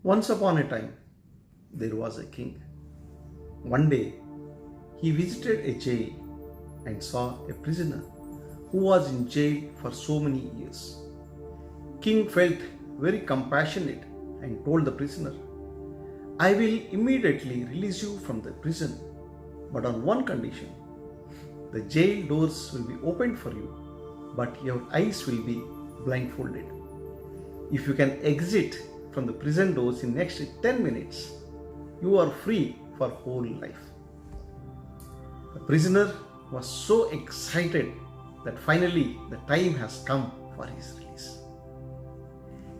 Once upon a time, there was a king. One day, he visited a jail and saw a prisoner who was in jail for so many years. King felt very compassionate and told the prisoner, I will immediately release you from the prison, but on one condition. The jail doors will be opened for you, but your eyes will be blindfolded. If you can exit from the prison doors in next 10 minutes, you are free for whole life. The prisoner was so excited that finally the time has come for his release.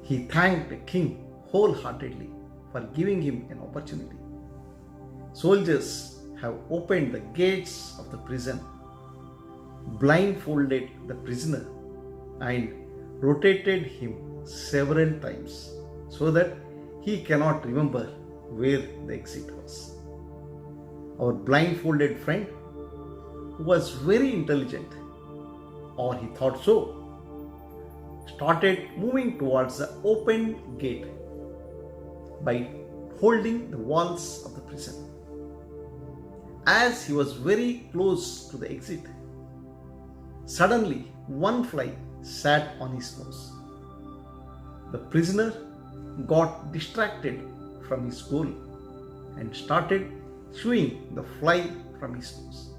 He thanked the king wholeheartedly for giving him an opportunity. Soldiers have opened the gates of the prison, blindfolded the prisoner, and rotated him several times so that he cannot remember where the exit was. Our blindfolded friend, who was very intelligent, or he thought so, started moving towards the open gate by holding the walls of the prison. As he was very close to the exit, suddenly one fly sat on his nose. The prisoner got distracted from his goal and started shooing the fly from his nose.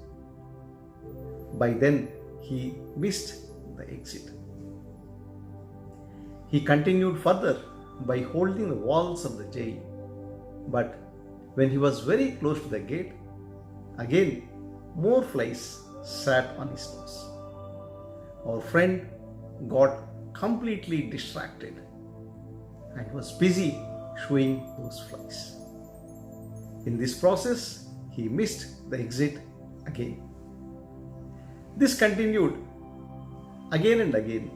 By then, he missed the exit. He continued further by holding the walls of the jail, but when he was very close to the gate, again more flies sat on his nose. Our friend got completely distracted and was busy shooing those flies. In this process, he missed the exit again. This continued again and again,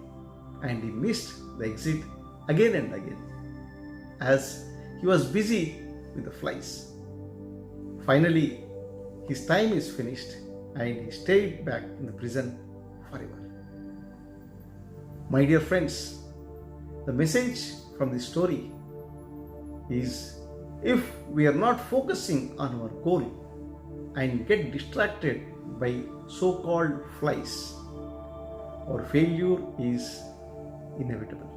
and he missed the exit again and again as he was busy with the flies. Finally, his time is finished and he stayed back in the prison forever. My dear friends, the message from this story is, if we are not focusing on our goal and get distracted by so-called flies, our failure is inevitable.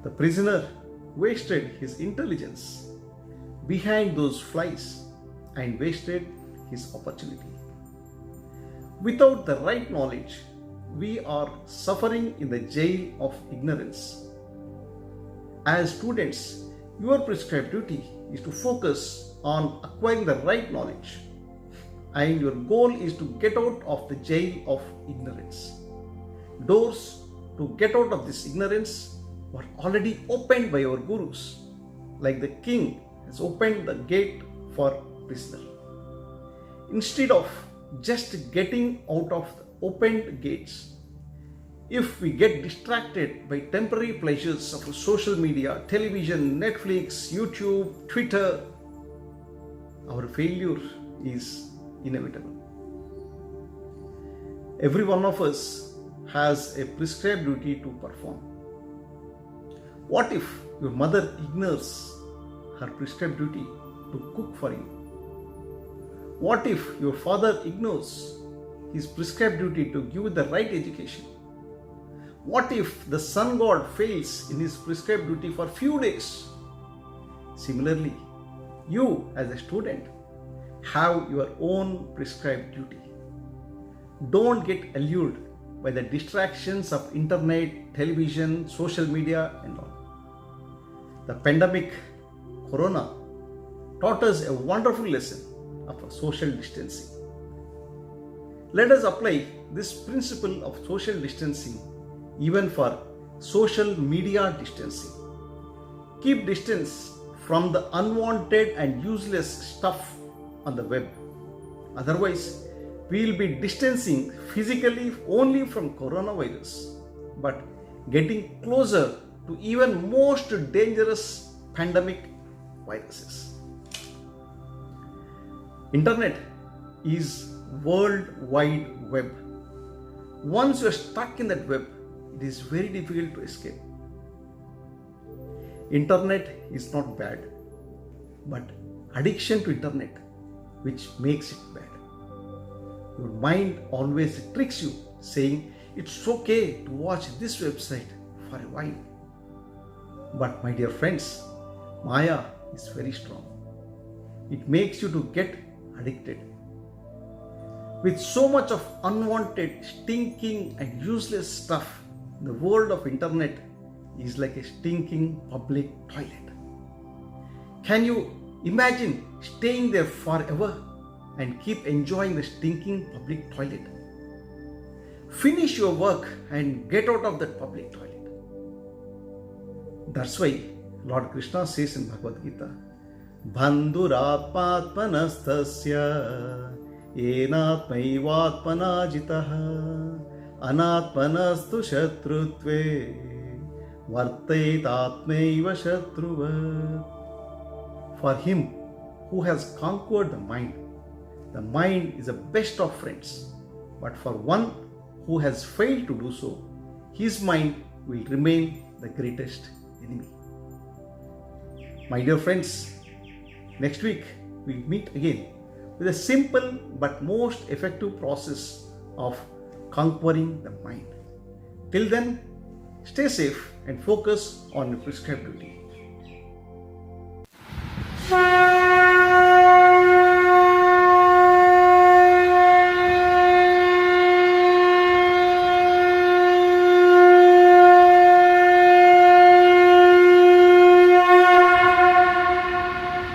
The prisoner wasted his intelligence behind those flies and wasted his opportunity. Without the right knowledge, we are suffering in the jail of ignorance. As students, your prescribed duty is to focus on acquiring the right knowledge, and your goal is to get out of the jail of ignorance. Doors to get out of this ignorance were already opened by our gurus, like the king has opened the gate for prisoner. Instead of just getting out of the opened gates, if we get distracted by temporary pleasures of social media, television, Netflix, YouTube, Twitter, our failure is inevitable. Every one of us has a prescribed duty to perform. What if your mother ignores her prescribed duty to cook for you? What if your father ignores his prescribed duty to give you the right education? What if the sun god fails in his prescribed duty for few days? Similarly, you as a student have your own prescribed duty. Don't get allured by the distractions of internet, television, social media and all. The pandemic, Corona, taught us a wonderful lesson of social distancing. Let us apply this principle of social distancing even for social media distancing. Keep distance from the unwanted and useless stuff on the web. Otherwise, we will be distancing physically only from coronavirus, but getting closer to even most dangerous pandemic viruses. Internet is World Wide Web. Once you are stuck in that web, it is very difficult to escape. Internet is not bad, but addiction to internet which makes it bad. Your mind always tricks you, saying it's okay to watch this website for a while. But my dear friends, Maya is very strong. It makes you to get addicted. With so much of unwanted, stinking and useless stuff, the world of internet is like a stinking public toilet. Can you imagine staying there forever and keep enjoying the stinking public toilet? Finish your work and get out of that public toilet. That's why Lord Krishna says in Bhagavad Gita, Bandhuratmatmanastasya enatmaivatmana jitaha anatmanastu shatrutve vartaitatmaiva shatruvat. For him who has conquered the mind is the best of friends. But for one who has failed to do so, his mind will remain the greatest enemy. My dear friends, next week we'll meet again with a simple but most effective process of conquering the mind. Till then, stay safe and focus on your prescribed duty.